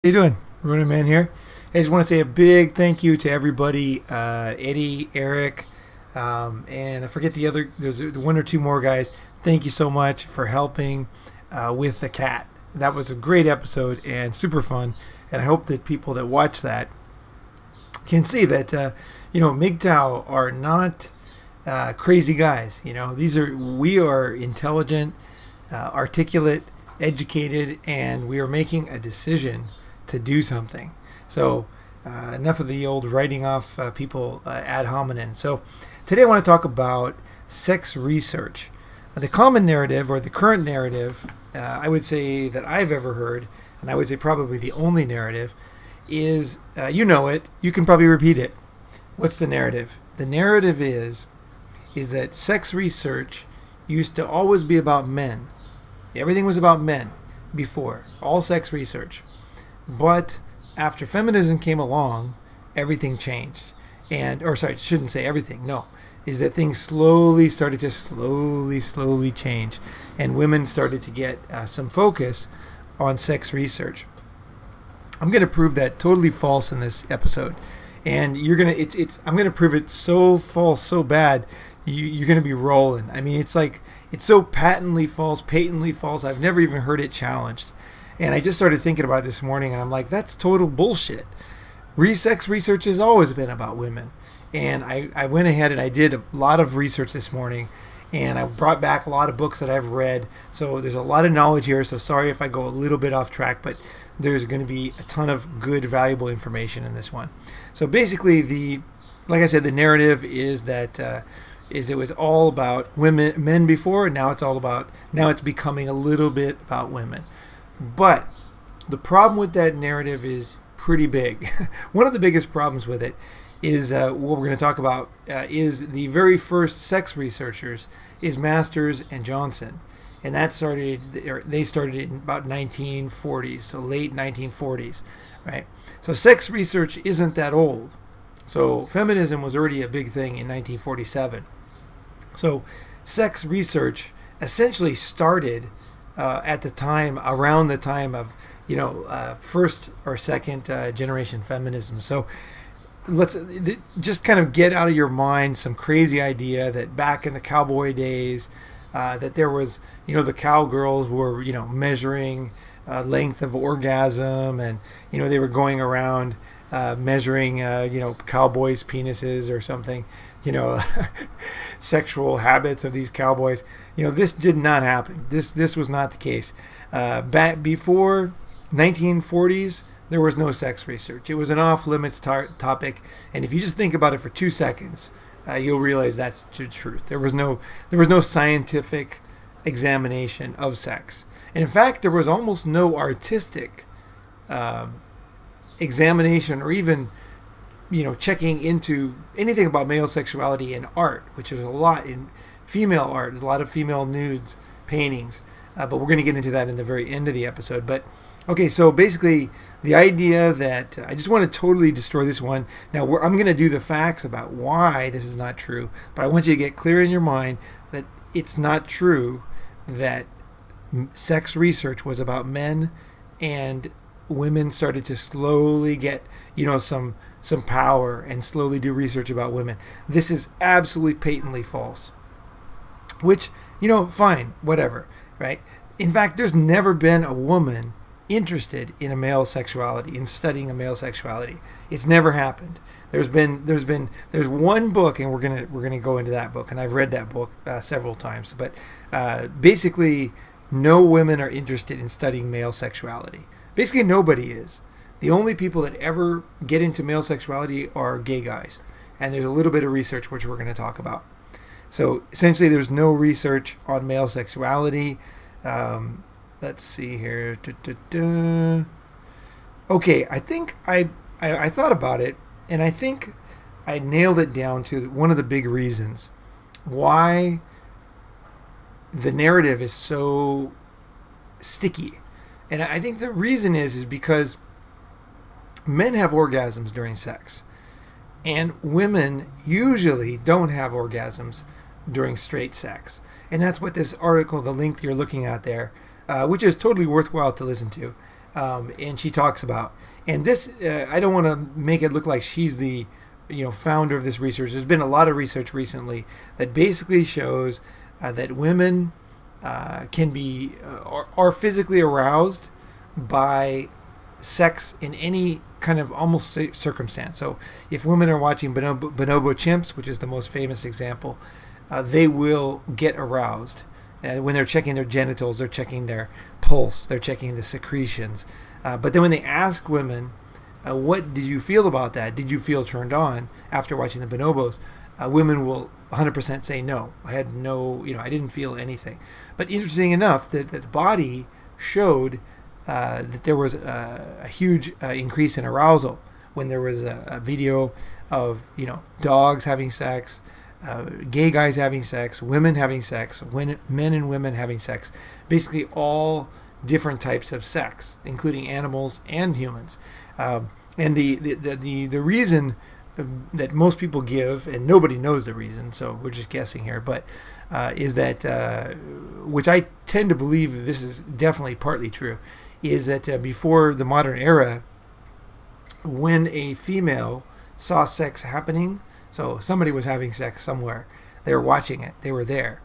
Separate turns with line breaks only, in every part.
How you doing? Ronin Man here. I just want to say a big thank you to everybody, Eddie, Eric, and I forget the other. There's one or two more guys. Thank you so much for helping with the cat. That was a great episode and super fun. And I hope that people that watch that can see that MGTOW are not crazy guys. We are intelligent, articulate, educated, and we are making a decision to do something. So enough of the old writing off people ad hominem. So today I want to talk about sex research. The common narrative, or the current narrative, I would say that I've ever heard, and I would say probably the only narrative, is you know it. You can probably repeat it. What's the narrative? The narrative is that sex research used to always be about men. Everything was about men before, all sex research. But after feminism came along, everything changed. Shouldn't say everything, no. Is that things started to slowly change. And women started to get some focus on sex research. I'm going to prove that totally false in this episode. And I'm going to prove it so false, so bad, you're going to be rolling. I mean, it's so patently false. I've never even heard it challenged. And I just started thinking about it this morning, and I'm like, that's total bullshit. Sex research has always been about women. And I went ahead and I did a lot of research this morning, and I brought back a lot of books that I've read. So there's a lot of knowledge here, so sorry if I go a little bit off track, but there's going to be a ton of good, valuable information in this one. So basically, like I said, the narrative is that it was all about men before, and now it's becoming a little bit about women. But the problem with that narrative is pretty big. One of the biggest problems with it is what we're going to talk about is the very first sex researchers is Masters and Johnson. And they started in about 1940s, so late 1940s, right? So sex research isn't that old. So feminism was already a big thing in 1947. So sex research essentially started around the time of first or second generation feminism. So let's just kind of get out of your mind some crazy idea that back in the cowboy days that there was the cowgirls were measuring length of orgasm, and they were going around measuring cowboys' penises or something, sexual habits of these cowboys. This did not happen. This was not the case. Back before 1940s, there was no sex research. It was an off-limits topic, and if you just think about it for 2 seconds, you'll realize that's the truth. There was no scientific examination of sex, and in fact, there was almost no artistic examination, or even checking into anything about male sexuality in art, which is a lot in female art. There's a lot of female nudes, paintings, but we're going to get into that in the very end of the episode. But okay, so basically the idea that I just want to totally destroy this one. Now I'm going to do the facts about why this is not true, but I want you to get clear in your mind that it's not true that sex research was about men and women started to slowly get some power and slowly do research about women. This is absolutely patently false. Which, fine, whatever, right? In fact, there's never been a woman interested in a male sexuality, in studying a male sexuality. It's never happened. There's one book, and we're gonna go into that book, and I've read that book several times. But basically, no women are interested in studying male sexuality. Basically, nobody is. The only people that ever get into male sexuality are gay guys, and there's a little bit of research which we're going to talk about. So essentially, there's no research on male sexuality. Let's see here. Okay, I think I thought about it, and I think I nailed it down to one of the big reasons why the narrative is so sticky. And I think the reason is because men have orgasms during sex, and women usually don't have orgasms during straight sex. And that's what this article, the link you're looking at there, which is totally worthwhile to listen to, and she talks about. And this, I don't want to make it look like she's the founder of this research. There's been a lot of research recently that basically shows that women can be are physically aroused by sex in any kind of almost circumstance. So if women are watching bonobo chimps, which is the most famous example, they will get aroused. When they're checking their genitals, they're checking their pulse, they're checking the secretions. But then when they ask women, what did you feel about that? Did you feel turned on after watching the bonobos? Women will 100% say no. I had no, I didn't feel anything. But interesting enough, that the body showed that there was a huge increase in arousal when there was a video of dogs having sex, gay guys having sex, women having sex, men and women having sex, basically all different types of sex, including animals and humans. And the reason that most people give, and nobody knows the reason, so we're just guessing here, but is that, which I tend to believe this is definitely partly true, is that before the modern era, when a female saw sex happening, so somebody was having sex somewhere, they were watching it, they were there,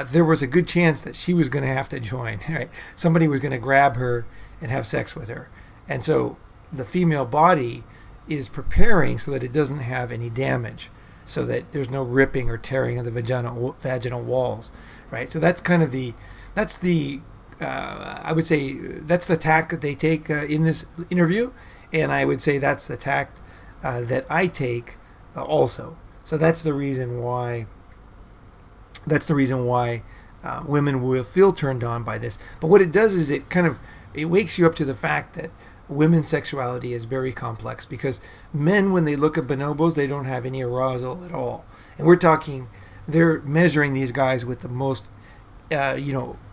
there was a good chance that she was going to have to join, right? Somebody was going to grab her and have sex with her. And so the female body is preparing so that it doesn't have any damage, so that there's no ripping or tearing of the vaginal walls, right? So that's kind of I would say that's the tact that they take in this interview, and I would say that's the tact that I take also. So that's the reason why. Women will feel turned on by this. But what it does is it wakes you up to the fact that women's sexuality is very complex, because men, when they look at bonobos, they don't have any arousal at all. And we're talking, they're measuring these guys with the most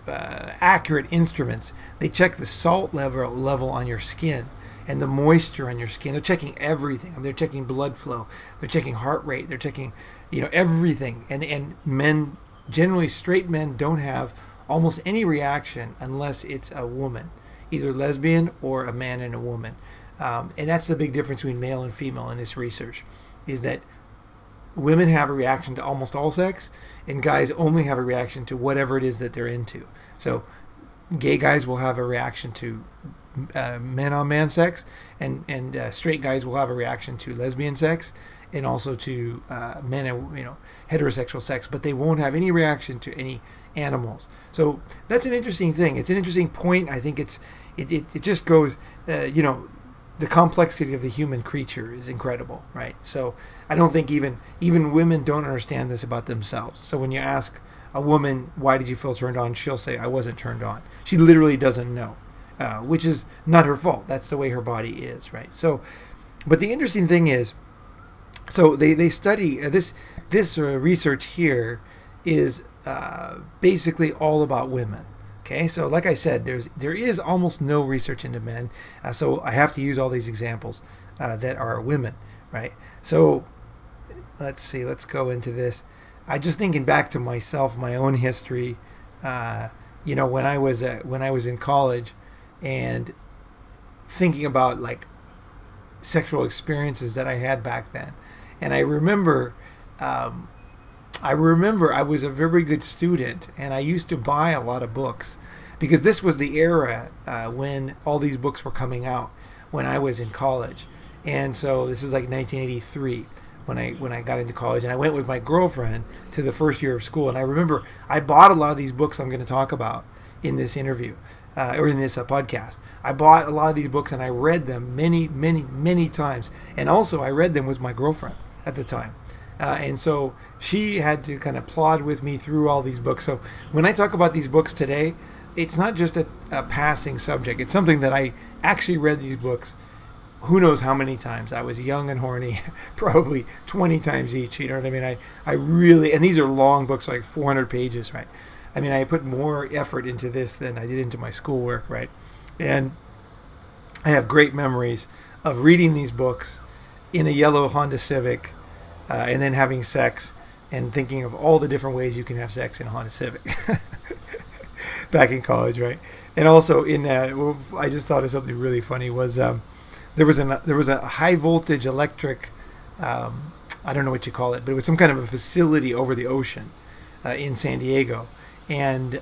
accurate instruments. They check the salt level on your skin and the moisture on your skin. They're checking everything. They're checking blood flow. They're checking heart rate. They're checking everything. And men, generally straight men, don't have almost any reaction unless it's a woman, either lesbian or a man and a woman. And that's the big difference between male and female in this research, is that women have a reaction to almost all sex, and guys only have a reaction to whatever it is that they're into. So gay guys will have a reaction to man-on-man sex, and straight guys will have a reaction to lesbian sex, and also to men and heterosexual sex, but they won't have any reaction to any animals. So that's an interesting thing. It's an interesting point. I think it just goes, the complexity of the human creature is incredible, right? So I don't think even women don't understand this about themselves. So when you ask a woman, why did you feel turned on? She'll say, I wasn't turned on. She literally doesn't know, which is not her fault. That's the way her body is, right? So, but the interesting thing is, so they study this research here is basically all about women. Okay, so like I said, there is almost no research into men, so I have to use all these examples that are women, right? So let's see, let's go into this. I just thinking back to myself, my own history. When I was in college, and thinking about like sexual experiences that I had back then, and I remember I was a very good student, and I used to buy a lot of books, because this was the era when all these books were coming out when I was in college. And so this is like 1983 when I got into college, and I went with my girlfriend to the first year of school. And I remember I bought a lot of these books I'm going to talk about in this interview or in this podcast. I bought a lot of these books, and I read them many, many, many times. And also I read them with my girlfriend at the time. And so she had to kind of plod with me through all these books. So when I talk about these books today, it's not just a passing subject. It's something that I actually read these books who knows how many times. I was young and horny, probably 20 times each. You know what I mean? I really, and these are long books, like 400 pages, right? I mean, I put more effort into this than I did into my schoolwork, right? And I have great memories of reading these books in a yellow Honda Civic, and then having sex and thinking of all the different ways you can have sex in a Honda Civic. back in college, right? And also I just thought of something really funny was there was a high voltage electric, I don't know what you call it, but it was some kind of a facility over the ocean in San Diego, and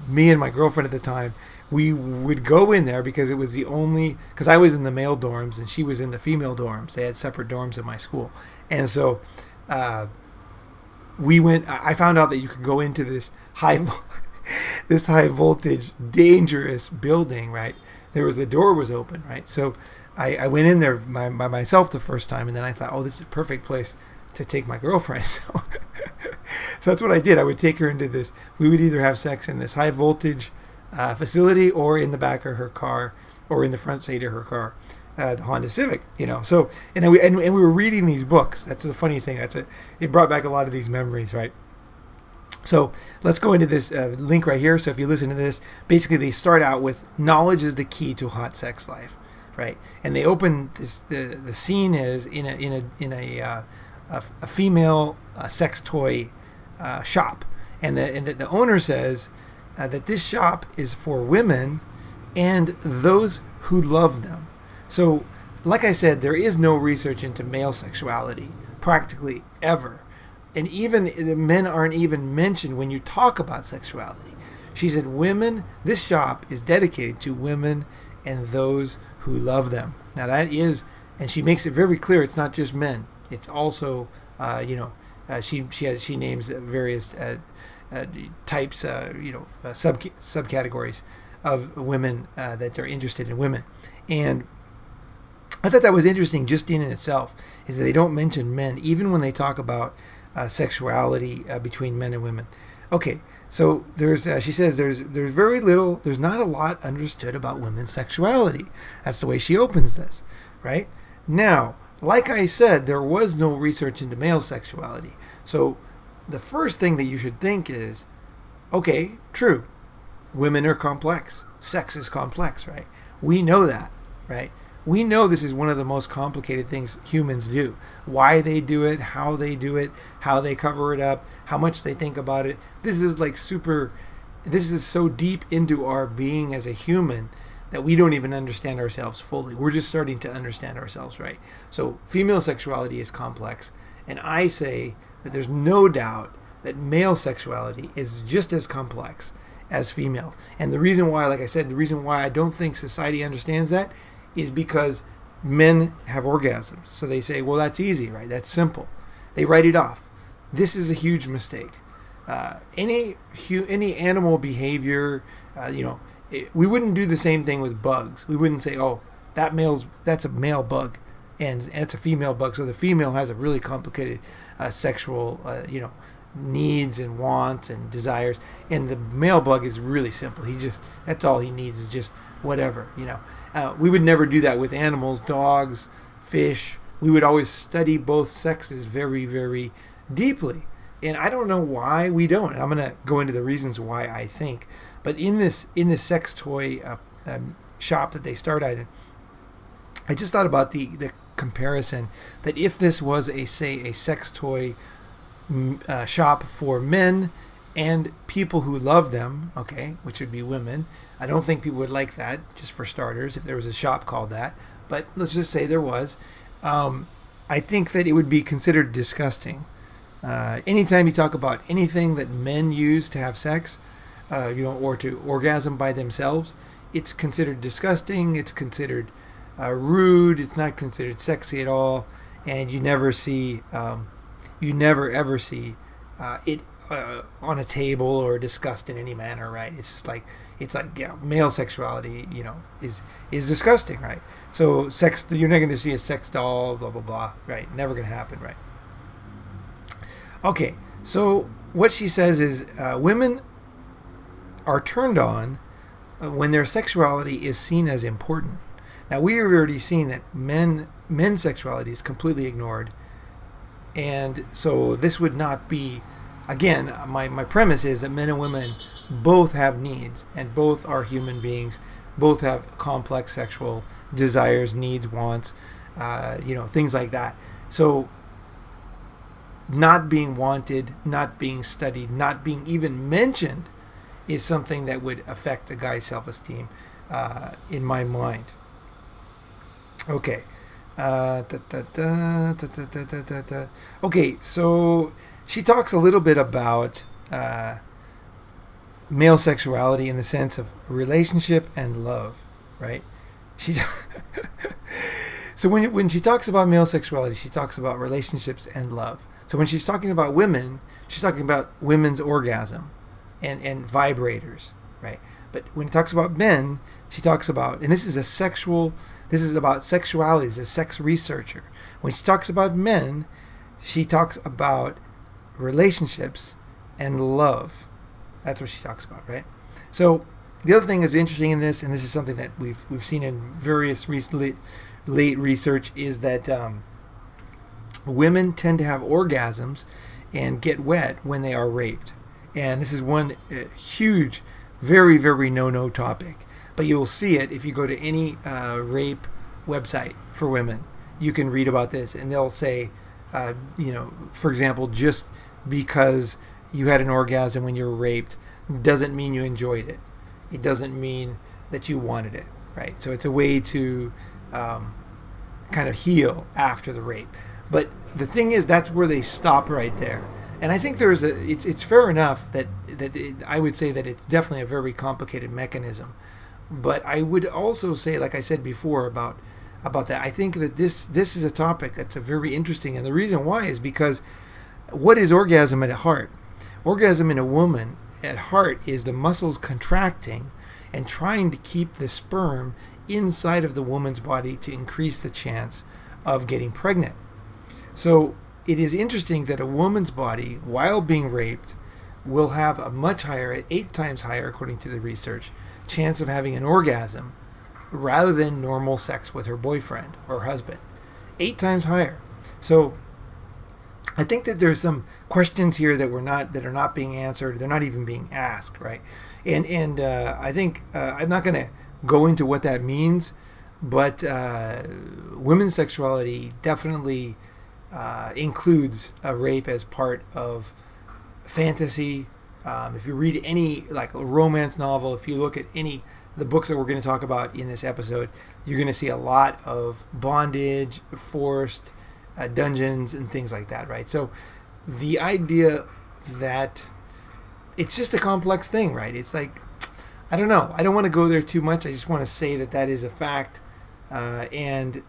me and my girlfriend at the time, we would go in there because it was the only, because I was in the male dorms and she was in the female dorms. They had separate dorms at my school, and so we went. I found out that you could go into this this high voltage dangerous building, right? The door was open, right? So I went in there by myself the first time, and then I thought, oh, this is a perfect place to take my girlfriend. So that's what I did. I would take her into this. We would either have sex in this high voltage facility or in the back of her car or in the front seat of her car, the Honda Civic, So and we were reading these books. That's the funny thing. It brought back a lot of these memories, right? So let's go into this link right here. So if you listen to this, basically they start out with knowledge is the key to a hot sex life, right? And they open this. The scene is in a female sex toy shop, and the owner says that this shop is for women and those who love them. So, like I said, there is no research into male sexuality practically ever. And even the men aren't even mentioned when you talk about sexuality. She said, this shop is dedicated to women and those who love them. Now that is, and she makes it very clear, it's not just men. It's also, she names various types, subcategories of women that are interested in women. And I thought that was interesting just in itself, is that they don't mention men, even when they talk about sexuality between men and women. Okay, so she says there's very little, there's not a lot understood about women's sexuality. That's the way she opens this, right? Now, like I said, there was no research into male sexuality. So the first thing that you should think is, okay, true, women are complex. Sex is complex, right? We know that, right? We know this is one of the most complicated things humans do. Why they do it, how they cover it up, how much they think about it. This is so deep into our being as a human that we don't even understand ourselves fully. We're just starting to understand ourselves, right? So female sexuality is complex, and I say that there's no doubt that male sexuality is just as complex as female. And the reason why, like I said, I don't think society understands that is because men have orgasms. So they say, well, that's easy, right? That's simple. They write it off. This is a huge mistake. Any animal behavior, we wouldn't do the same thing with bugs. We wouldn't say, oh, that's a male bug and that's a female bug. So the female has a really complicated sexual, needs and wants and desires. And the male bug is really simple. That's all he needs is just whatever, we would never do that with animals, dogs, fish. We would always study both sexes very, very deeply. And I don't know why we don't. And I'm going to go into the reasons why I think. But in this sex toy shop that they start at, I just thought about the comparison that if this was a sex toy shop for men and people who love them, okay, which would be women. I don't think people would like that, just for starters, if there was a shop called that. But let's just say there was. I think that it would be considered disgusting. Anytime you talk about anything that men use to have sex, or to orgasm by themselves, it's considered disgusting. It's considered rude. It's not considered sexy at all. And you never ever see it on a table or discussed in any manner, right? It's like male sexuality, is disgusting, right? So sex, you're not going to see a sex doll, blah blah blah, right? Never going to happen, right? Okay, so what she says is women are turned on when their sexuality is seen as important. Now we have already seen that men's sexuality is completely ignored, and so this would not be. Again, my premise is that men and women both have needs and both are human beings, both have complex sexual desires, needs, wants, things like that. So not being wanted, not being studied, not being even mentioned is something that would affect a guy's self-esteem, in my mind. Okay. Okay, so she talks a little bit about male sexuality in the sense of relationship and love, right? She so when she talks about male sexuality, she talks about relationships and love. So when she's talking about women, she's talking about women's orgasm and vibrators, right? But when she talks about men, she talks about, and this is about sexuality, as a sex researcher. When she talks about men, she talks about relationships and love. That's what she talks about, right? So the other thing that's interesting in this, and this is something that we've seen in various late research, is that women tend to have orgasms and get wet when they are raped. And this is one huge, very, very no topic. But you'll see it if you go to any rape website for women. You can read about this, and they'll say, for example, just because you had an orgasm when you were raped doesn't mean you enjoyed it. It doesn't mean that you wanted it, right? So it's a way to kind of heal after the rape. But the thing is, that's where they stop right there. And I think it's fair enough that I would say that it's definitely a very complicated mechanism. But I would also say, like I said before about that, I think that this is a topic that's a very interesting. And the reason why is because what is orgasm at heart? Orgasm in a woman at heart is the muscles contracting and trying to keep the sperm inside of the woman's body to increase the chance of getting pregnant. So it is interesting that a woman's body, while being raped, will have a much higher, 8 times higher, according to the research, chance of having an orgasm rather than normal sex with her boyfriend or husband. 8 times higher. So I think that there's some questions here that are not being answered. They're not even being asked, right? And I think I'm not going to go into what that means, but women's sexuality definitely includes a rape as part of fantasy. If you read any like a romance novel, if you look at any of the books that we're going to talk about in this episode, you're going to see a lot of bondage, forced dungeons, and things like that, right? So the idea that it's just a complex thing, right? It's like, I don't know. I don't want to go there too much. I just want to say that is a fact, and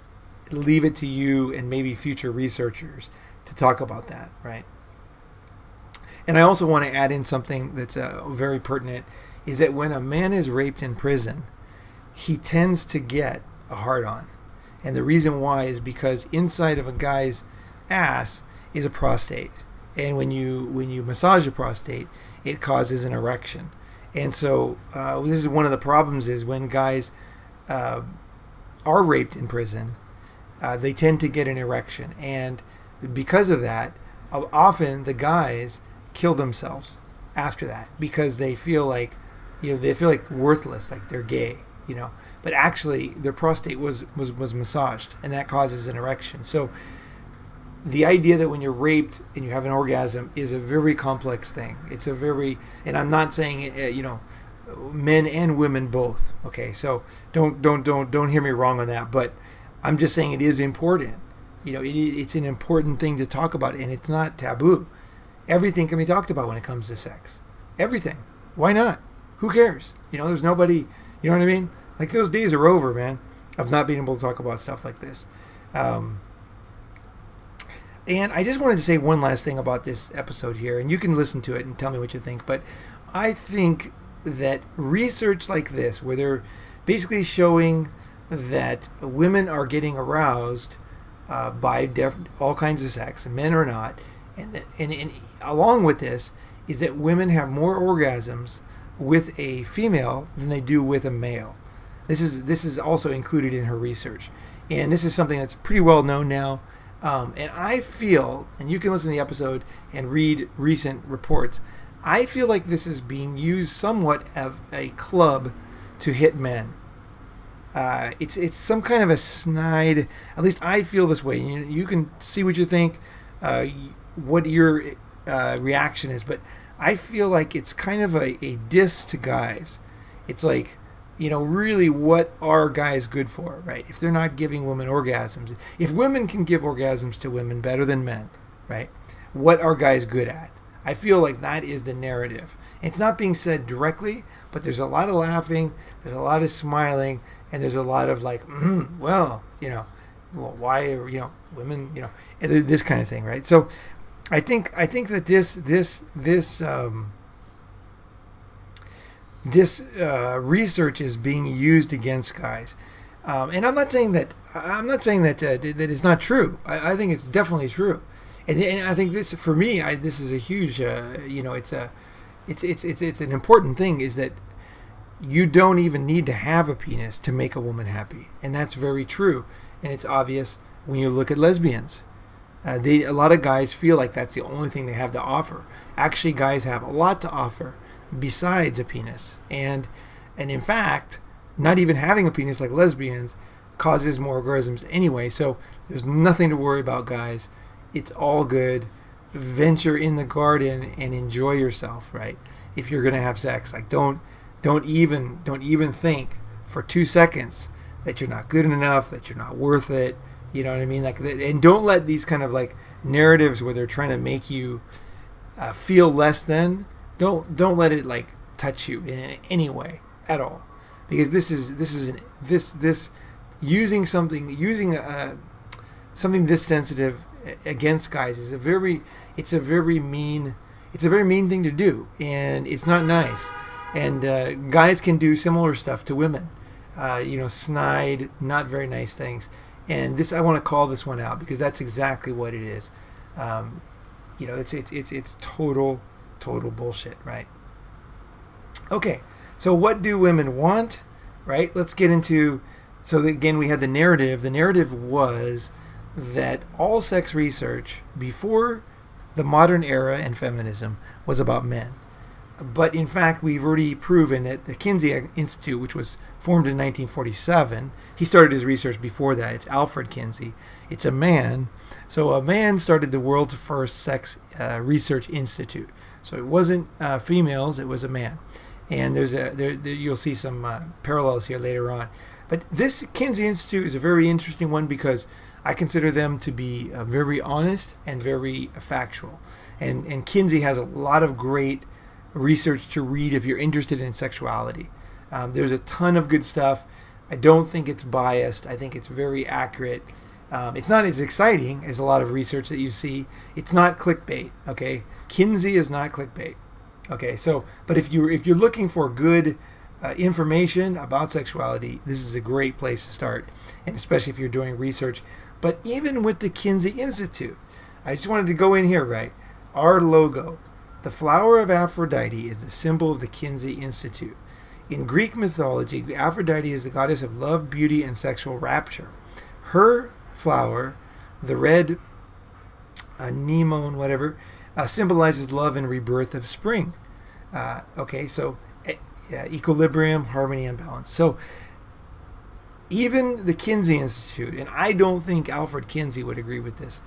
leave it to you and maybe future researchers to talk about that, right? And I also want to add in something that's very pertinent, is that when a man is raped in prison, he tends to get a hard-on. And the reason why is because inside of a guy's ass is a prostate. And when you massage a prostate, it causes an erection. And so this is one of the problems, is when guys are raped in prison, they tend to get an erection. And because of that, often the guys kill themselves after that because they feel like, worthless, like they're gay, But actually, their prostate was massaged, and that causes an erection. So the idea that when you're raped and you have an orgasm is a very complex thing. It's a very, and I'm not saying men and women both. Okay, so don't hear me wrong on that. But I'm just saying it is important. It's an important thing to talk about, and it's not taboo. Everything can be talked about when it comes to sex. Everything. Why not? Who cares? There's nobody. You know what I mean? Like, those days are over, man, of not being able to talk about stuff like this. And I just wanted to say one last thing about this episode here, and you can listen to it and tell me what you think. But I think that research like this, where they're basically showing that women are getting aroused by all kinds of sex, and men are not, and along with this is that women have more orgasms with a female than they do with a male. This is also included in her research, and this is something that's pretty well known now. And I feel, and you can listen to the episode and read recent reports, I feel like this is being used somewhat of a club to hit men. It's some kind of a snide, at least I feel this way. You can see what you think, what your reaction is, but I feel like it's kind of a diss to guys. It's like, really, what are guys good for, right? If they're not giving women orgasms, if women can give orgasms to women better than men, right? What are guys good at? I feel like that is the narrative. It's not being said directly, but there's a lot of laughing, there's a lot of smiling, and there's a lot of like, well, why are, women, and this kind of thing, right? So I think that this research is being used against guys, and I'm not saying that that it's not true. I think it's definitely true, and I think this, for me, this is a huge, it's an important thing, is that you don't even need to have a penis to make a woman happy, and that's very true, and it's obvious when you look at lesbians. A lot of guys feel like that's the only thing they have to offer. Actually, guys have a lot to offer besides a penis, and in fact, not even having a penis, like lesbians, causes more orgasms anyway. So there's nothing to worry about, guys. It's all good. Venture in the garden and enjoy yourself, right? If you're gonna have sex, like don't even think for 2 seconds that you're not good enough, that you're not worth it. You know what I mean? Like, and don't let these kind of like narratives where they're trying to make you feel less than. Don't let it like touch you in any way at all, because this using something this sensitive against guys is a very mean thing to do, and it's not nice. And guys can do similar stuff to women, snide, not very nice things. And this, I want to call this one out, because that's exactly what it is. It's total bullshit, right? Okay, so what do women want, right? Let's get into, so again, we had the narrative. The narrative was that all sex research before the modern era and feminism was about men. But in fact, we've already proven that the Kinsey Institute, which was formed in 1947, he started his research before that. It's Alfred Kinsey. It's a man. So a man started the world's first sex research institute. So it wasn't females, it was a man. And you'll see some parallels here later on. But this Kinsey Institute is a very interesting one, because I consider them to be very honest and very factual. And Kinsey has a lot of great research to read if you're interested in sexuality. There's a ton of good stuff. I don't think it's biased. I think it's very accurate. It's not as exciting as a lot of research that you see. It's not clickbait, okay? Kinsey is not clickbait, okay? So, but if you're looking for good information about sexuality, this is a great place to start, and especially if you're doing research. But even with the Kinsey Institute, I just wanted to go in here, right? Our logo, the flower of Aphrodite, is the symbol of the Kinsey Institute. In Greek mythology, Aphrodite is the goddess of love, beauty, and sexual rapture. Her flower, the red anemone, whatever, symbolizes love and rebirth of spring. So equilibrium, harmony, and balance. So even the Kinsey Institute, and I don't think Alfred Kinsey would agree with this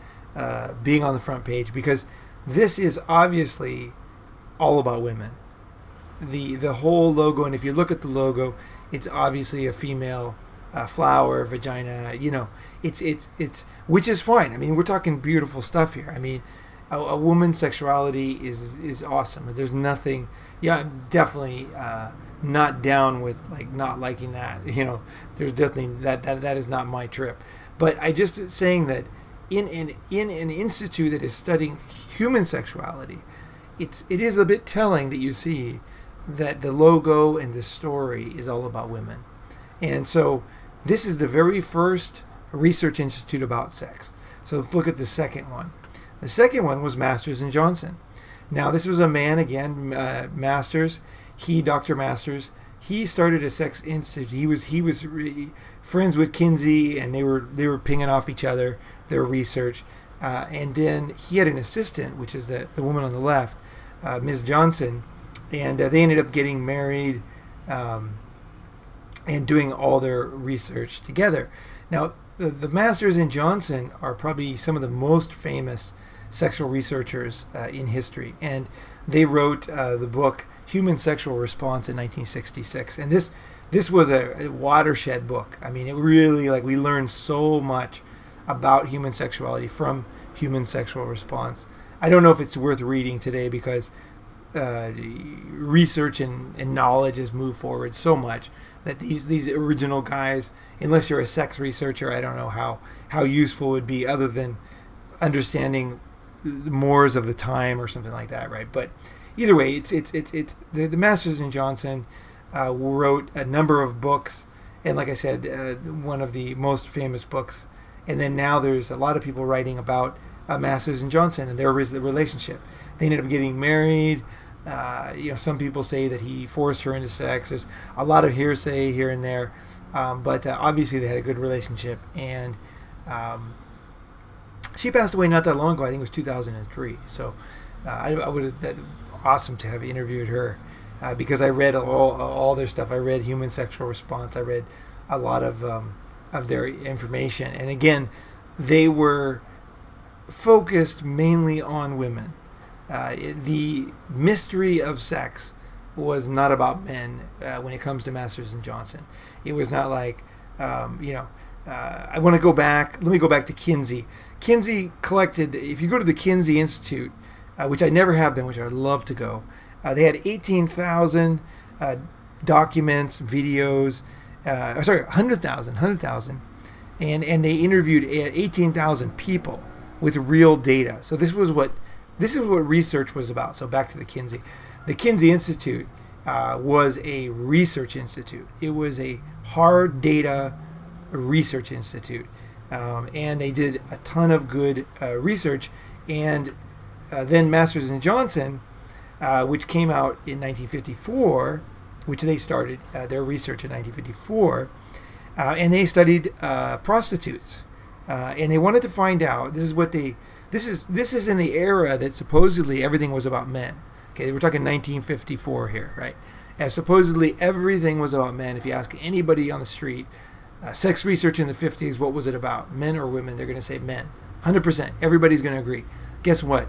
being on the front page, because this is obviously all about women. The whole logo, and if you look at the logo, it's obviously a female flower, vagina. It's which is fine. I mean, we're talking beautiful stuff here. I mean, a woman's sexuality is awesome. There's nothing. Yeah, I'm definitely not down with like not liking that. There's definitely that is not my trip. But I just saying that in an institute that is studying human sexuality, it is a bit telling that you see that the logo and the story is all about women. And so this is the very first research institute about sex. So let's look at the second one. The second one was Masters and Johnson. Now this was a man again, Masters. Dr. Masters, he started a sex institute. He was friends with Kinsey, and they were pinging off each other, their research. And then he had an assistant, which is the woman on the left, Ms. Johnson, and they ended up getting married and doing all their research together. Now, the Masters and Johnson are probably some of the most famous sexual researchers in history, and They wrote the book Human Sexual Response in 1966, and this was a watershed book. I mean, it really, like, we learned so much about human sexuality from Human Sexual Response. I don't know if it's worth reading today because research and knowledge has moved forward so much that these original guys, unless you're a sex researcher, I don't know how useful it would be other than understanding the mores of the time or something like that, right? But either way, it's the Masters and Johnson wrote a number of books, and like I said, one of the most famous books. And then now there's a lot of people writing about Masters and Johnson and their relationship. They ended up getting married. Some people say that he forced her into sex. There's a lot of hearsay here and there, but obviously they had a good relationship. And she passed away not that long ago. I think it was 2003. So I would have awesome to have interviewed her because I read all their stuff. I read Human Sexual Response. I read a lot of their information, and again, they were focused mainly on women. The mystery of sex was not about men when it comes to Masters and Johnson. It was not like, I want to go back. Let me go back to Kinsey. Kinsey collected, if you go to the Kinsey Institute, which I never have been, which I'd love to go, they had 18,000 documents, videos, 100,000, and they interviewed 18,000 people with real data. So this is what research was about. So back to the Kinsey Institute was a research institute. It was a hard data research institute, and they did a ton of good research. And then Masters and Johnson, which came out in 1954. Which they started their research in 1954, and they studied prostitutes, and they wanted to find out. This is in the era that supposedly everything was about men. Okay, we're talking 1954 here, right? And supposedly everything was about men. If you ask anybody on the street, sex research in the 50s, what was it about, men or women? They're going to say men, 100%. Everybody's going to agree. Guess what?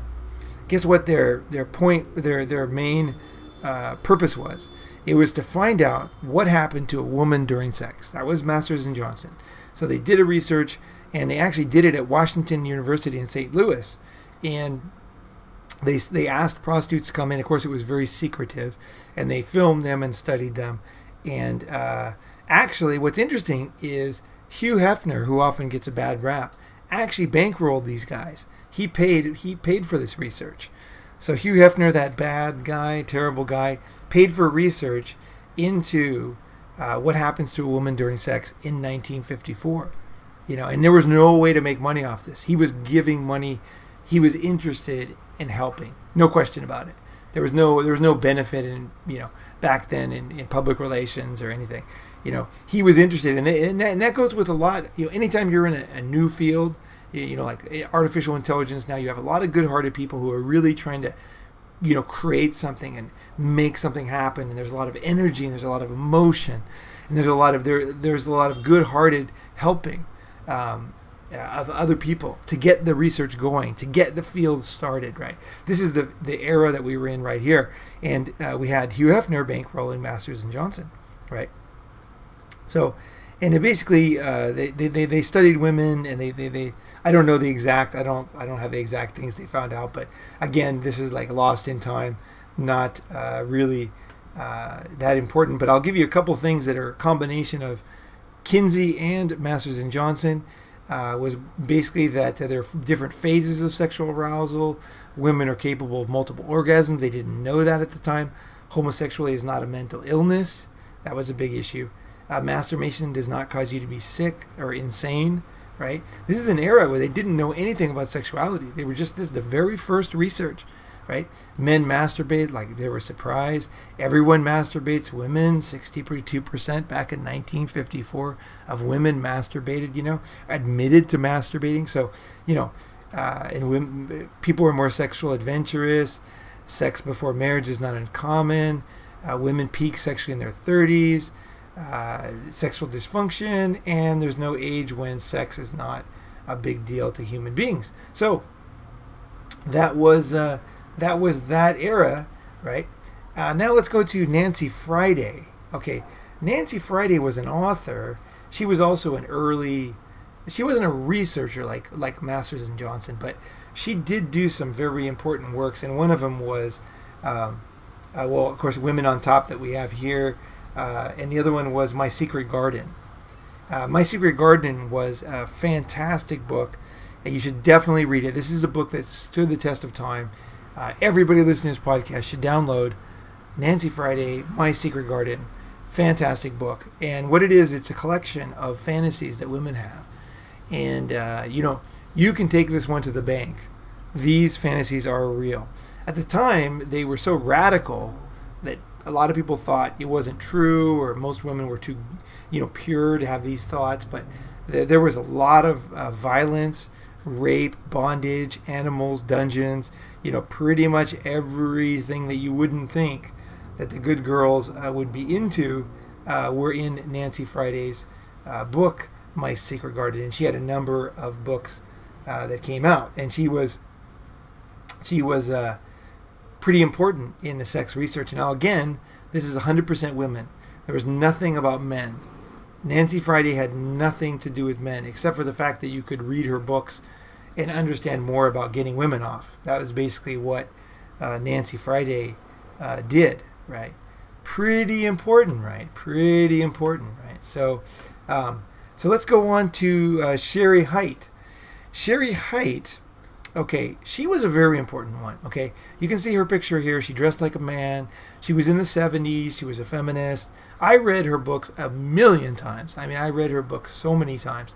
Their main purpose was. It was to find out what happened to a woman during sex. That was Masters and Johnson. So they did a research, and they actually did it at Washington University in St. Louis. And they asked prostitutes to come in. Of course, it was very secretive, and they filmed them and studied them. And actually, what's interesting is Hugh Hefner, who often gets a bad rap, actually bankrolled these guys. He paid for this research. So Hugh Hefner, that bad guy, terrible guy, paid for research into what happens to a woman during sex in 1954. And there was no way to make money off this. He was giving money. He was interested in helping. No question about it. There was no benefit in, back then in public relations or anything. He was interested in it. And that goes with a lot. Anytime you're in a new field, like artificial intelligence, now you have a lot of good-hearted people who are really trying to, create something and make something happen. And there's a lot of energy and there's a lot of emotion, and there's a lot of good-hearted helping of other people to get the research going, to get the field started. Right. This is the era that we were in right here, and we had Hugh Hefner bankrolling Masters and Johnson, right? So. And it basically, they studied women, and they I don't know the exact, I don't have the exact things they found out, but again, this is like lost in time, not really that important. But I'll give you a couple things that are a combination of Kinsey and Masters and Johnson. Was basically that there are different phases of sexual arousal. Women are capable of multiple orgasms. They didn't know that at the time. Homosexuality is not a mental illness. That was a big issue. Masturbation does not cause you to be sick or insane, right? This is an era where they didn't know anything about sexuality. They were just the very first research, right? Men masturbate like they were surprised. Everyone masturbates. Women, 62% back in 1954 of women masturbated, admitted to masturbating. So, and women, people were more sexual adventurous. Sex before marriage is not uncommon. Women peak sexually in their 30s. Sexual dysfunction, and there's no age when sex is not a big deal to human beings. So that was that was that era, right? Now let's go to Nancy Friday. Okay, Nancy Friday was an author. She was also an early. She wasn't a researcher like Masters and Johnson, but she did do some very important works, and one of them was, well, of course, Women on Top that we have here, and the other one was My Secret Garden. My Secret Garden was a fantastic book, and you should definitely read it. This is a book that stood the test of time. Everybody listening to this podcast should download Nancy Friday, My Secret Garden. Fantastic book. And what it is, it's a collection of fantasies that women have. And, you can take this one to the bank. These fantasies are real. At the time, they were so radical that a lot of people thought it wasn't true, or most women were too, pure to have these thoughts. But there was a lot of violence, rape, bondage, animals, dungeons, pretty much everything that you wouldn't think that the good girls would be into were in Nancy Friday's book, My Secret Garden. And she had a number of books that came out, and she was pretty important in the sex research. Now again, this is 100% women. There was nothing about men. Nancy Friday had nothing to do with men, except for the fact that you could read her books and understand more about getting women off. That was basically what Nancy Friday did, right? Pretty important, right? Pretty important, right? So let's go on to Sherry Height. Sherry Height, okay, she was a very important one, okay? You can see her picture here. She dressed like a man. She was in the 70s. She was a feminist. I read her books a million times. I mean, I read her books so many times.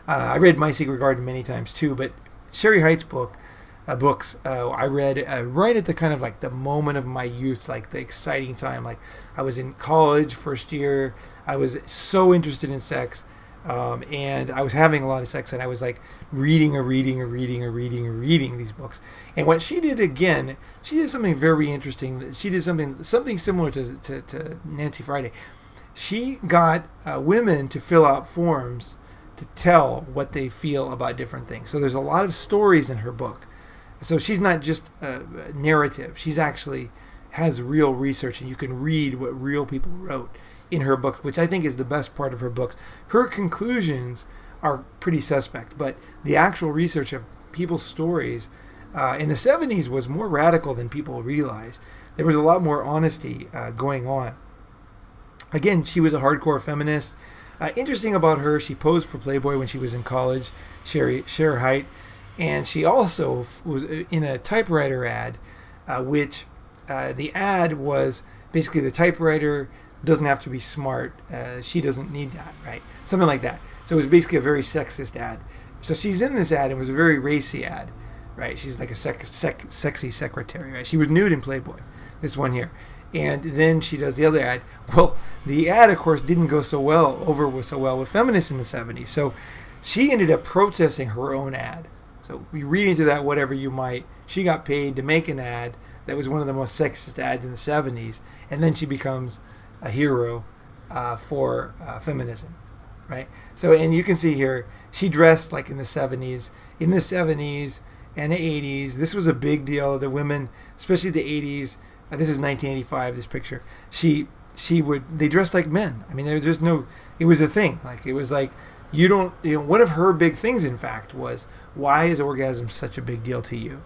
I read My Secret Garden many times too, but Sherry Height's books I read right at the kind of like the moment of my youth, like the exciting time. Like I was in college, first year. I was so interested in sex. And I was having a lot of sex, and I was like reading these books. And what she did again, she did something very interesting. She did something similar to Nancy Friday. She got women to fill out forms to tell what they feel about different things. So there's a lot of stories in her book. So she's not just a narrative. She's actually has real research, and you can read what real people wrote in her books, which I think is the best part of her books. Her conclusions are pretty suspect, but the actual research of people's stories in the 70s was more radical than people realize. There was a lot more honesty going on. Again, she was a hardcore feminist. Interesting about her, she posed for Playboy when she was in college, Sherry Height, and she also was in a typewriter ad, which the ad was basically the typewriter doesn't have to be smart. She doesn't need that, right? Something like that. So it was basically a very sexist ad. So she's in this ad, and it was a very racy ad, right? She's like a sexy secretary, right? She was nude in Playboy, this one here. And then she does the other ad. Well, the ad, of course, didn't go so well with feminists in the 70s. So she ended up protesting her own ad. So you read into that whatever you might. She got paid to make an ad that was one of the most sexist ads in the 70s. And then she becomes a hero for feminism, right? So, and you can see here, she dressed like in the 70s. In the 70s and the 80s, this was a big deal. The women, especially the 80s, this is 1985, this picture, they dressed like men. I mean, there was just no, it was a thing. Like, it was like, one of her big things, in fact, was, why is orgasm such a big deal to you?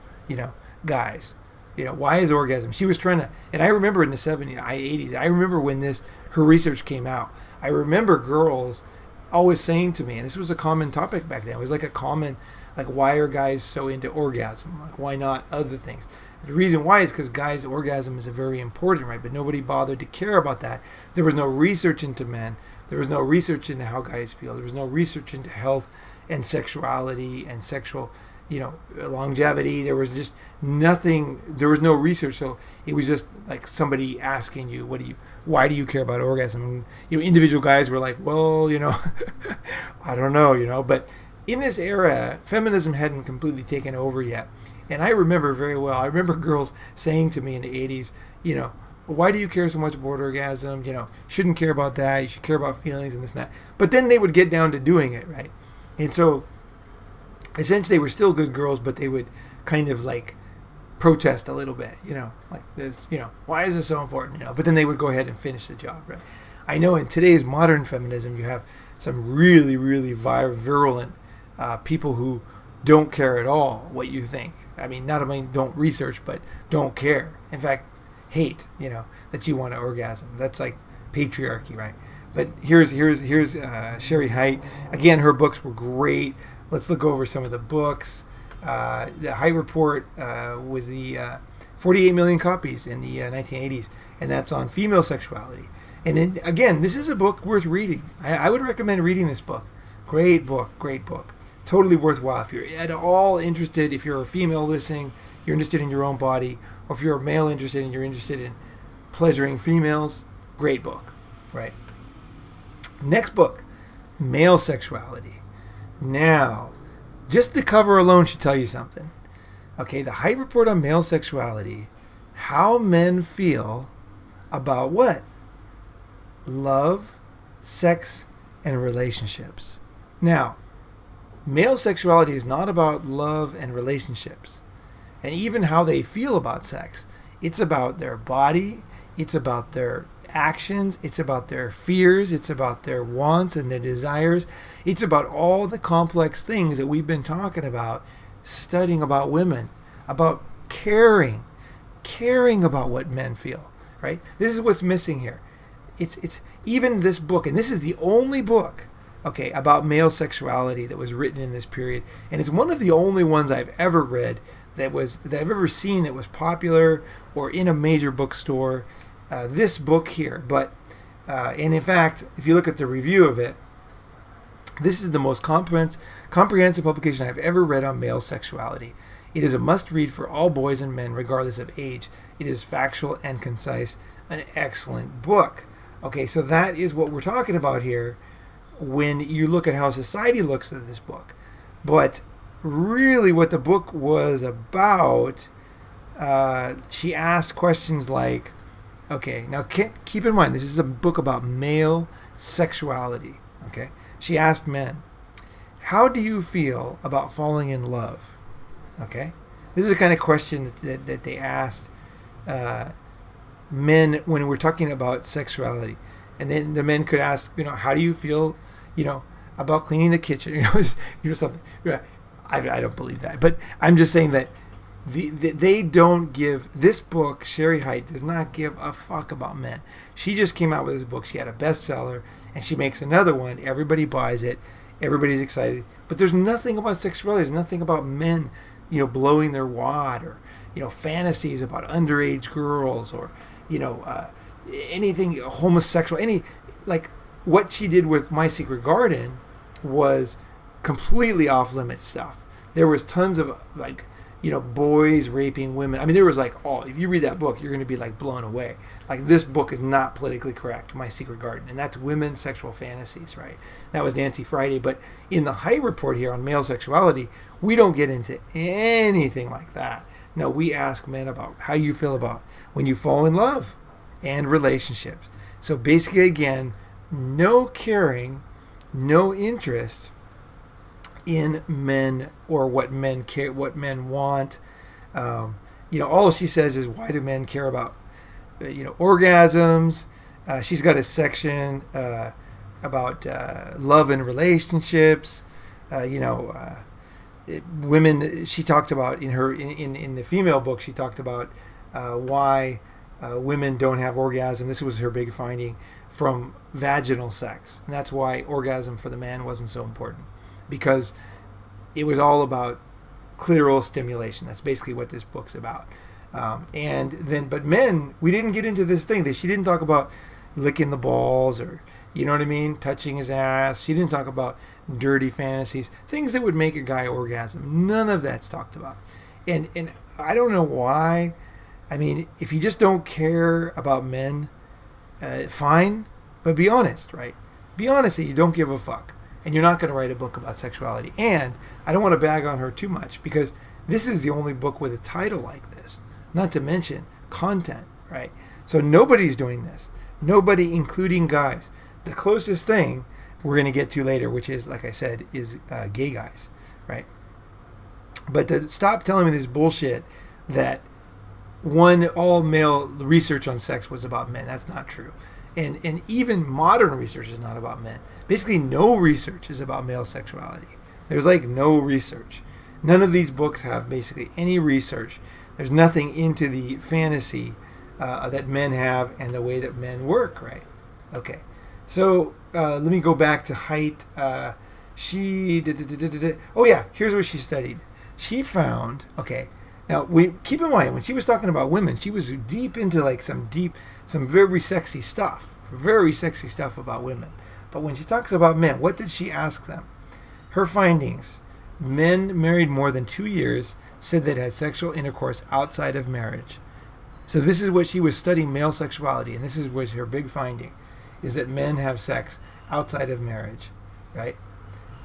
Guys. Why is orgasm? She was trying to, and I remember in the 70s, 80s, I remember when her research came out. I remember girls always saying to me, and this was a common topic back then, it was like a common, like, why are guys so into orgasm? Like, why not other things? The reason why is because guys' orgasm is very important, right? But nobody bothered to care about that. There was no research into men. There was no research into how guys feel. There was no research into health and sexuality and sexual, longevity. There was just nothing. There was no research. So it was just like somebody asking you, why do you care about orgasm? And, individual guys were like, well, I don't know, but in this era, feminism hadn't completely taken over yet. And I remember very well, I remember girls saying to me in the 80s, why do you care so much about orgasm? Shouldn't care about that. You should care about feelings and this and that. But then they would get down to doing it, right? And so essentially they were still good girls, but they would kind of like protest a little bit, like this, why is this so important, but then they would go ahead and finish the job, right? I know in today's modern feminism, you have some really, really virulent people who don't care at all what you think. I mean, not only don't research, but don't care. In fact, hate, that you want to orgasm. That's like patriarchy, right? But here's Sherry Height. Again, her books were great. Let's look over some of the books. The Height Report was the 48 million copies in the 1980s, and that's on female sexuality. And then, again, this is a book worth reading. I would recommend reading this book. Great book. Totally worthwhile. If you're at all interested, if you're a female listening, you're interested in your own body, or if you're a male interested and you're interested in pleasuring females, great book, right? Next book, Male Sexuality. Now, just the cover alone should tell you something. Okay, the Height Report on Male Sexuality, how men feel about what? Love, sex, and relationships. Now, male sexuality is not about love and relationships, and even how they feel about sex. It's about their body, it's about their actions, it's about their fears, it's about their wants and their desires. It's about all the complex things that we've been talking about, studying about women, about caring about what men feel, right? This is what's missing here. It's even this book, and this is the only book, okay, about male sexuality that was written in this period, and it's one of the only ones I've ever read that I've ever seen that was popular or in a major bookstore. This book here, but and in fact, if you look at the review of it, this is the most comprehensive publication I've ever read on male sexuality. It is a must-read for all boys and men, regardless of age. It is factual and concise, an excellent book. Okay, so that is what we're talking about here when you look at how society looks at this book. But really what the book was about, she asked questions like, okay, now keep in mind, this is a book about male sexuality, okay? She asked men, how do you feel about falling in love? Okay? This is the kind of question that they asked men when we're talking about sexuality. And then the men could ask, how do you feel, about cleaning the kitchen? Something. I don't believe that. But I'm just saying that they don't give, this book, Sherry Height, does not give a fuck about men. She just came out with this book. She had a bestseller, and she makes another one. Everybody buys it. Everybody's excited. But there's nothing about sexuality. There's nothing about men, blowing their wad, or, fantasies about underage girls, or, anything homosexual. Like what she did with My Secret Garden was completely off limits stuff. There was tons of boys raping women. I mean, there was if you read that book, you're going to be blown away. This book is not politically correct, My Secret Garden, and that's women's sexual fantasies, right? That was Nancy Friday. But in the Height Report here on male sexuality, we don't get into anything like that. No, we ask men about how you feel about when you fall in love and relationships. So basically, again, no caring, no interest in men or what men care, what men want. All she says is, why do men care about orgasms? She's got a section about love and relationships. Women. She talked about in the female book. She talked about why women don't have orgasm. This was her big finding from vaginal sex, and that's why orgasm for the man wasn't so important, because it was all about clitoral stimulation. That's basically what this book's about. But men, we didn't get into this thing. She didn't talk about licking the balls, or, touching his ass. She didn't talk about dirty fantasies, things that would make a guy orgasm. None of that's talked about. And I don't know why. I mean, if you just don't care about men, fine, but be honest, right? Be honest that you don't give a fuck, and you're not going to write a book about sexuality. And I don't want to bag on her too much, because this is the only book with a title like this, not to mention content, right? So nobody's doing this. Nobody, including guys. The closest thing we're going to get to later, which is, like I said, is gay guys, right? But to stop telling me this bullshit that all male research on sex was about men. That's not true. And even modern research is not about men. Basically, no research is about male sexuality. There's like no research. None of these books have basically any research. There's nothing into the fantasy that men have and the way that men work, right? Okay. So let me go back to height. Oh yeah, here's what she studied. She found, okay, now we keep in mind when she was talking about women, she was deep into like some very sexy stuff about women. But when she talks about men, what did she ask them? Her findings: men married more than 2 years said they had sexual intercourse outside of marriage. So this is what she was studying, male sexuality, and this was her big finding, is that men have sex outside of marriage, right?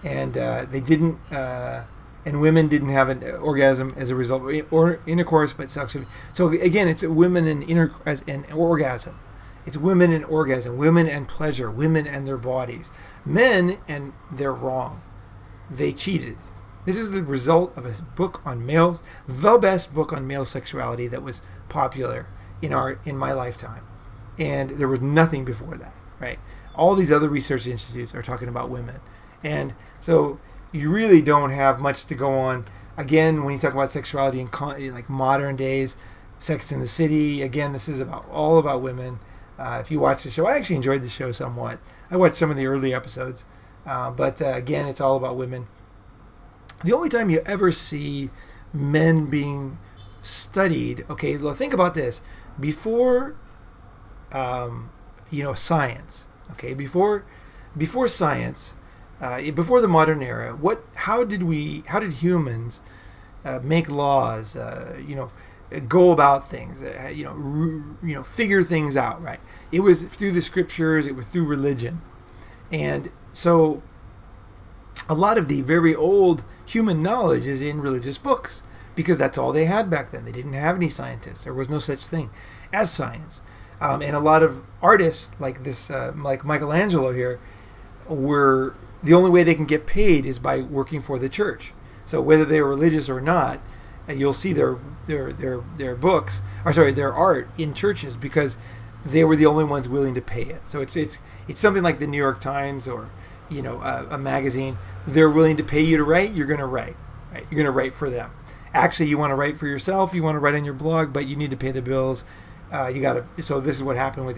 And they didn't, and women didn't have an orgasm as a result of intercourse, but sexual. So again, it's women and orgasm. It's women and orgasm, women and pleasure, women and their bodies. Men, and they're wrong. They cheated. This is the result of a book on males, the best book on male sexuality that was popular in my lifetime. And there was nothing before that, right? All these other research institutes are talking about women. And so you really don't have much to go on. Again, when you talk about sexuality in like modern days, Sex in the City, again, this is all about women. If you watch the show, I actually enjoyed the show somewhat. I watched some of the early episodes. But again, it's all about women. The only time you ever see men being studied, okay, well, think about this. Before, science, okay, before science, before the modern era, how did humans make laws, go about things, figure things out, right? It was through the scriptures, it was through religion. And so a lot of the very old human knowledge is in religious books, because that's all they had back then. They didn't have any scientists. There was no such thing as science. And a lot of artists like this, like Michelangelo here, were the only way they can get paid is by working for the church. So whether they're religious or not, you'll see their books, their art in churches, because they were the only ones willing to pay it. So it's something like the New York Times or a magazine. They're willing to pay you to write. You're going to write, right? You're going to write for them. Actually, you want to write for yourself. You want to write on your blog, but you need to pay the bills. So this is what happened with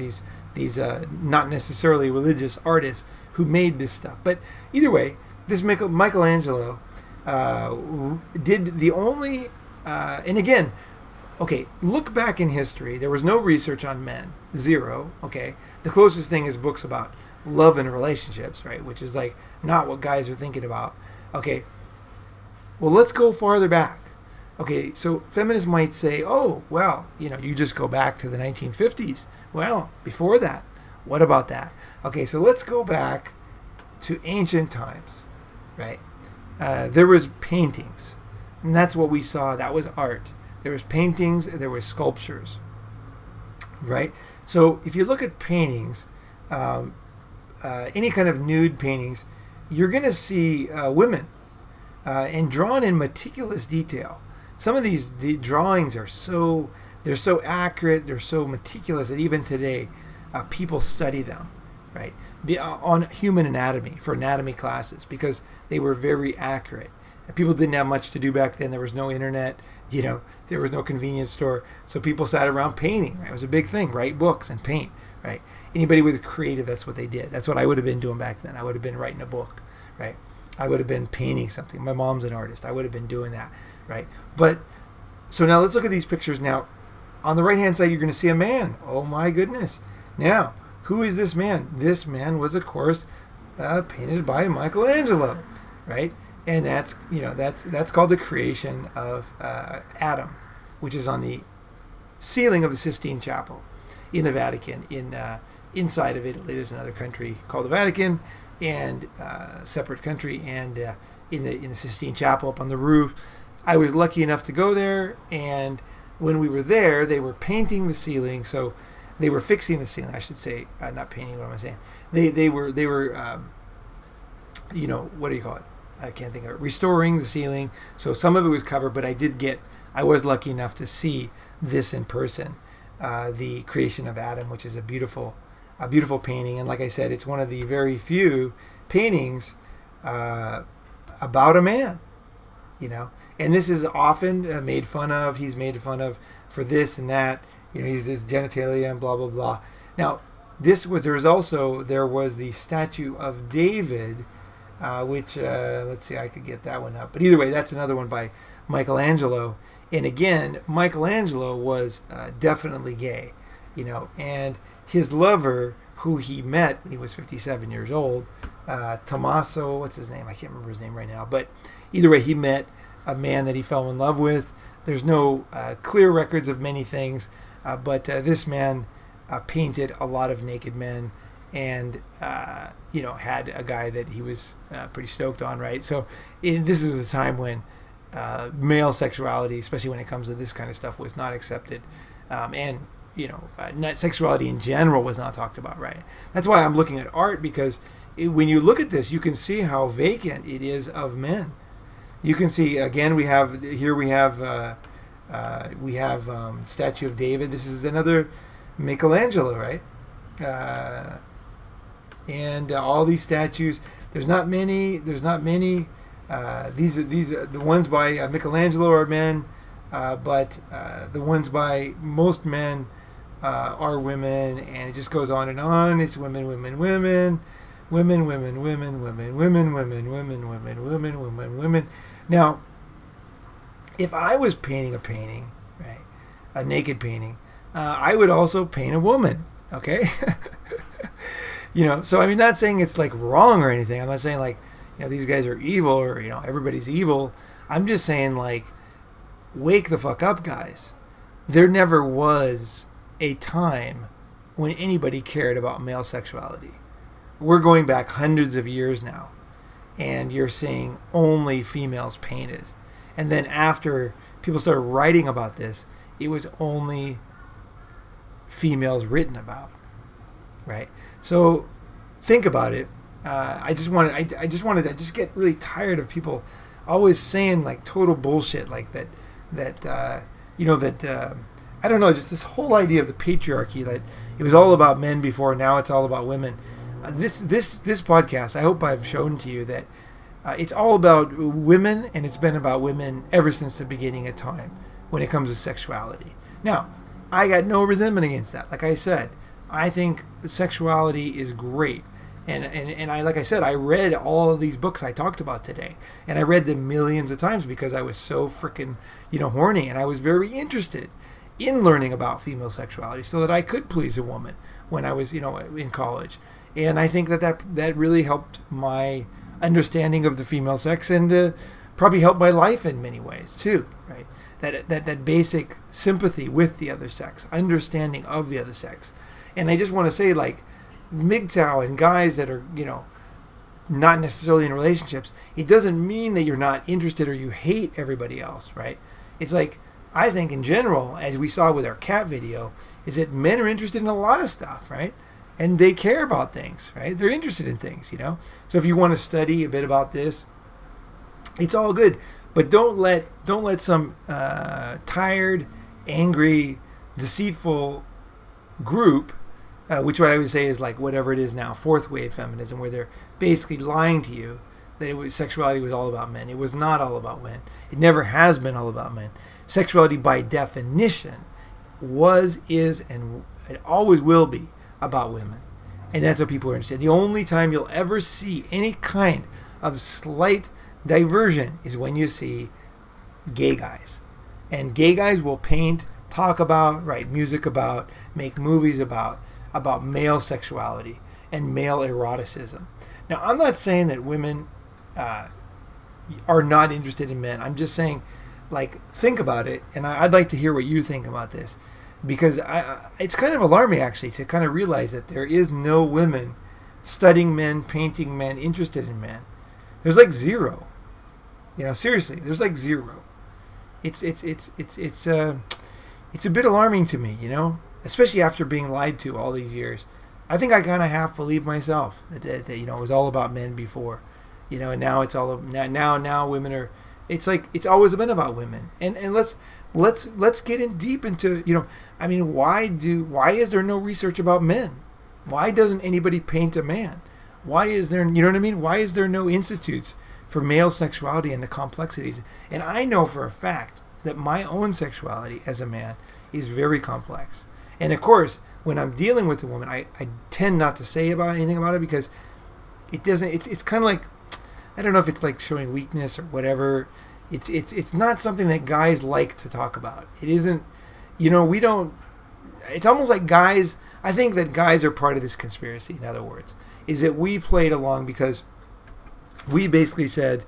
these not necessarily religious artists who made this stuff. But either way, this Michelangelo did the only, and again, okay, look back in history. There was no research on men, zero. Okay, the closest thing is books about love and relationships, right? Which is like not what guys are thinking about. Okay, well, let's go farther back. Okay, so feminists might say, oh, well, you just go back to the 1950s. Well, before that, what about that? Okay, so let's go back to ancient times, right? There was paintings, and that's what we saw. That was art. There was paintings, there was sculptures, right? So if you look at paintings, any kind of nude paintings, you're going to see women and drawn in meticulous detail. Some of the drawings are so accurate, they're so meticulous that even today people study them, right? On human anatomy, for anatomy classes, because they were very accurate. People didn't have much to do back then. There was no internet, there was no convenience store. So people sat around painting, right? It was a big thing, write books and paint, right? Anybody with creative, that's what they did. That's what I would have been doing back then. I would have been writing a book, right? I would have been painting something. My mom's an artist. I would have been doing that, right? But, so now let's look at these pictures. Now, on the right-hand side, you're going to see a man. Oh my goodness. Now, who is this man? This man was, of course, painted by Michelangelo, right? And that's called the creation of Adam, which is on the ceiling of the Sistine Chapel in the Vatican. Inside of Italy, there's another country called the Vatican, and separate country, and in the Sistine Chapel up on the roof. I was lucky enough to go there, and when we were there, they were painting the ceiling. So they were fixing the ceiling, I should say, not painting. What am I saying? They were what do you call it? I can't think of it. Restoring the ceiling. So some of it was covered, but I was lucky enough to see this in person, the creation of Adam, which is a beautiful painting. And like I said, it's one of the very few paintings about a man, And this is often made fun of. He's made fun of for this and that. He's his genitalia and blah blah blah. Now, there was the statue of David, which let's see, I could get that one up. But either way, that's another one by Michelangelo. And again, Michelangelo was definitely gay, and his lover, who he met when he was 57 years old, Tommaso, what's his name? I can't remember his name right now. But either way, he met a man that he fell in love with. There's no clear records of many things, but this man painted a lot of naked men and, had a guy that he was pretty stoked on, right? So this was a time when male sexuality, especially when it comes to this kind of stuff, was not accepted. And sexuality in general was not talked about, right? That's why I'm looking at art, because when you look at this, you can see how vacant it is of men. You can see, again, we have statue of David. This is another Michelangelo, right? And all these statues. There's not many. These are the ones by Michelangelo are men, but the ones by most men are women, and it just goes on and on. It's women, women, women, women, women, women, women, women, women, women, women, women, women, women. Now, if I was painting a painting, right, a naked painting, I would also paint a woman. Okay, So not saying it's like wrong or anything. I'm not saying like these guys are evil or everybody's evil. I'm just saying like, wake the fuck up, guys. There never was a time when anybody cared about male sexuality. We're going back hundreds of years now, and you're seeing only females painted. And then after people started writing about this, it was only females written about, right? So think about it. I just get really tired of people always saying like total bullshit like that I don't know, just this whole idea of the patriarchy, that it was all about men before, now it's all about women. This podcast, I hope I've shown to you that it's all about women, and it's been about women ever since the beginning of time when it comes to sexuality. Now, I got no resentment against that. Like I said, I think sexuality is great. And I, like I said, I read all of these books I talked about today, and I read them millions of times because I was so freaking, horny, and I was very interested in learning about female sexuality so that I could please a woman when I was, in college. And I think that really helped my understanding of the female sex, and probably helped my life in many ways too, right? That basic sympathy with the other sex, understanding of the other sex. And I just want to say, like, MGTOW and guys that are, not necessarily in relationships, it doesn't mean that you're not interested or you hate everybody else, right? It's like, I think in general, as we saw with our cat video, is that men are interested in a lot of stuff, right? And they care about things, right? They're interested in things, So if you want to study a bit about this, it's all good. But don't let some tired, angry, deceitful group, which what I would say is like whatever it is now, fourth wave feminism, where they're basically lying to you that sexuality was all about men. It was not all about men. It never has been all about men. Sexuality, by definition, is, and it always will be about women. And that's what people are interested in. The only time you'll ever see any kind of slight diversion is when you see gay guys. And gay guys will paint, talk about, write music about, make movies about male sexuality and male eroticism. Now, I'm not saying that women are not interested in men. I'm just saying, like, think about it, and I'd like to hear what you think about this, because it's kind of alarming, actually, to kind of realize that there is no women studying men, painting men, interested in men. There's like zero. Seriously, there's like zero. It's a bit alarming to me, especially after being lied to all these years. I think I kind of half believe myself that it was all about men before, and now it's all now women are It's like it's always been about women. And let's get in deep into, I mean, why is there no research about men? Why doesn't anybody paint a man? Why is there, you know what I mean? Why is there no institutes for male sexuality and the complexities? And I know for a fact that my own sexuality as a man is very complex. And of course, when I'm dealing with a woman, I tend not to say anything about it because it's kind of like, I don't know if it's like showing weakness or whatever. It's not something that guys like to talk about. It isn't, we don't, it's almost like guys, I think that guys are part of this conspiracy, in other words, is that we played along because we basically said,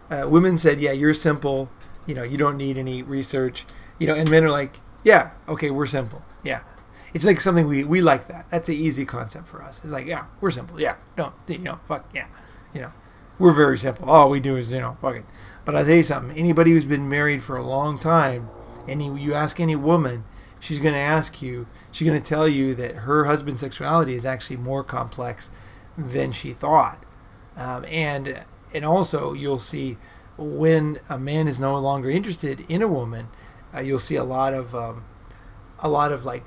women said, yeah, you're simple, you don't need any research, and men are like, yeah, okay, we're simple. Yeah. It's like something we like that. That's an easy concept for us. It's like, yeah, we're simple. Yeah. Don't, fuck, yeah. We're very simple. All we do is, fuck it. But I'll tell you something. Anybody who's been married for a long time, you ask any woman, she's going to tell you that her husband's sexuality is actually more complex than she thought. And also you'll see when a man is no longer interested in a woman, you'll see a lot of like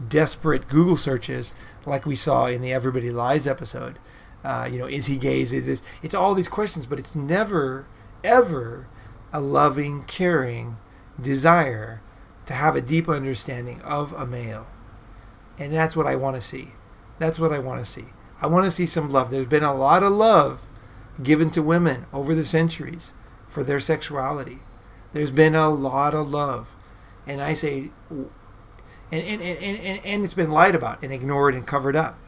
desperate Google searches, like we saw in the Everybody Lies episode. Is he gay? Is he this? It's all these questions, but it's never, ever a loving, caring desire to have a deep understanding of a male. And that's what I want to see. That's what I want to see. I want to see some love. There's been a lot of love given to women over the centuries for their sexuality. There's been a lot of love. And I say, and it's been lied about and ignored and covered up.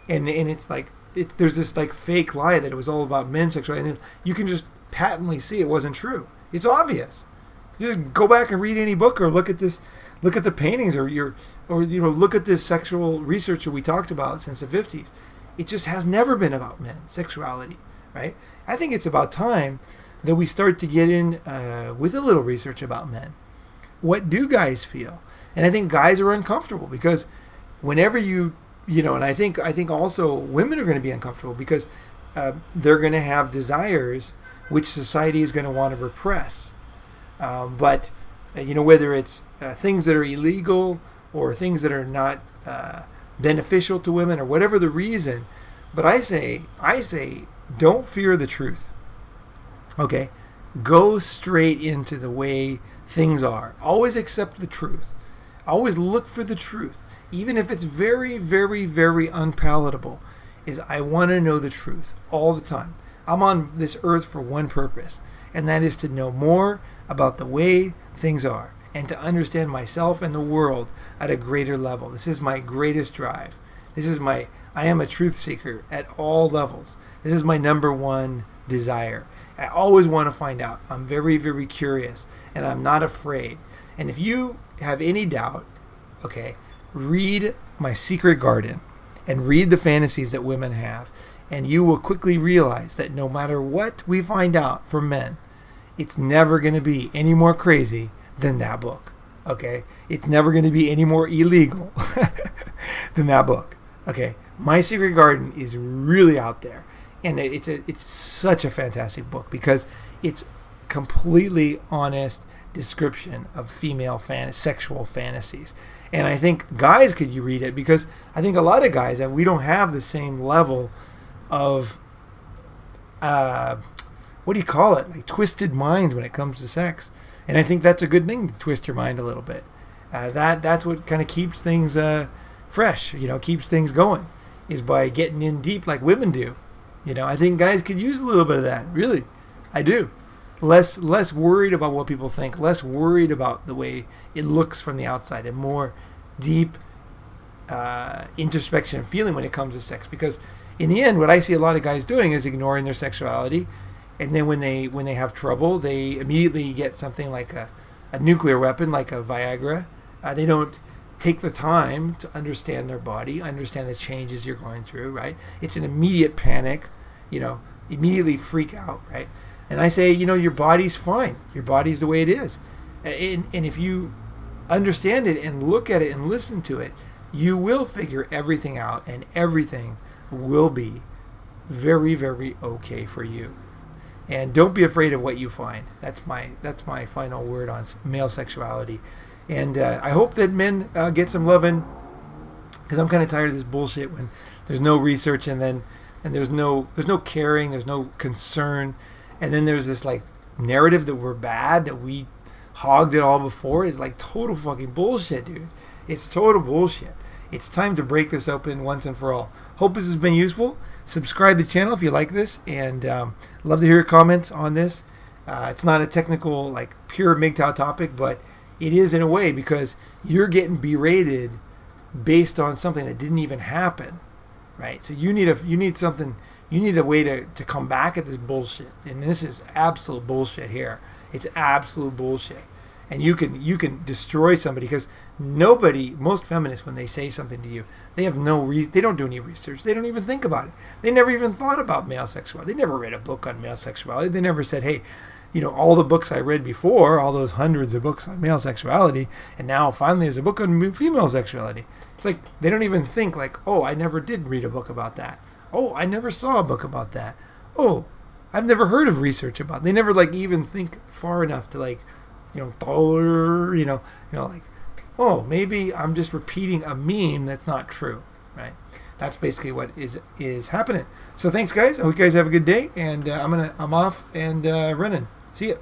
And it's like, there's this like fake lie that it was all about men's sexuality. And you can just patently see it wasn't true. It's obvious. You just go back and read any book or look at the paintings or look at this sexual research that we talked about since the 50s. It just has never been about men's sexuality, right? I think it's about time that we start to get in with a little research about men. What do guys feel? And I think guys are uncomfortable because whenever and I think also women are going to be uncomfortable because they're going to have desires which society is going to want to repress. But whether it's things that are illegal or things that are not beneficial to women or whatever the reason, but I say, don't fear the truth. Okay, go straight into the way things are. Always accept the truth. Always look for the truth, even if it's very, very, very unpalatable. I want to know the truth all the time. I'm on this earth for one purpose, and that is to know more about the way things are and to understand myself and the world at a greater level. This is my greatest drive. I am a truth seeker at all levels. This is my number one desire. I always want to find out. I'm very, very curious, and I'm not afraid. And if you have any doubt, okay, read My Secret Garden and read the fantasies that women have, and you will quickly realize that no matter what we find out from men, it's never going to be any more crazy than that book, okay? It's never going to be any more illegal than that book, okay? My Secret Garden is really out there, and it's such a fantastic book because it's completely honest description of female sexual fantasies. And I think guys could you read it because I think a lot of guys, and we don't have the same level of what do you call it, like twisted minds when it comes to sex. And I think that's a good thing to twist your mind a little bit. That's what kind of keeps things fresh, keeps things going, is by getting in deep like women do. I think guys could use a little bit of that. Really, I do. Less worried about what people think, less worried about the way it looks from the outside, and more deep introspection and feeling when it comes to sex. Because in the end, what I see a lot of guys doing is ignoring their sexuality, and then when they have trouble, they immediately get something like a nuclear weapon, like a Viagra. They don't take the time to understand their body, understand the changes you're going through, right? It's an immediate panic, immediately freak out, right? And I say, your body's fine. Your body's the way it is. And if you understand it and look at it and listen to it, you will figure everything out, and everything will be very, very okay for you. And don't be afraid of what you find. That's my final word on male sexuality. And I hope that men get some loving, because I'm kind of tired of this bullshit when there's no research and there's no caring, there's no concern, and then there's this like narrative that we're bad, that we hogged it all before. Is like total fucking bullshit, dude. It's total bullshit. It's time to break this open once and for all. Hope this has been useful. Subscribe to the channel if you like this, and love to hear your comments on this. It's not a technical, like, pure MGTOW topic, but it is in a way, because you're getting berated based on something that didn't even happen, right? So you need a way to come back at this bullshit, and this is absolute bullshit here. It's absolute bullshit. And you can destroy somebody, because most feminists, when they say something to you, they have they don't do any research. They don't even think about it. They never even thought about male sexuality. They never read a book on male sexuality. They never said, hey, all the books I read before, all those hundreds of books on male sexuality, and now finally there's a book on female sexuality. It's like they don't even think like, oh, I never did read a book about that. Oh, I never saw a book about that. Oh, I've never heard of research about it. They never like even think far enough to like, like, oh, maybe I'm just repeating a meme that's not true, right? That's basically what is happening. So thanks, guys. I hope you guys have a good day, and I'm off and running. See ya.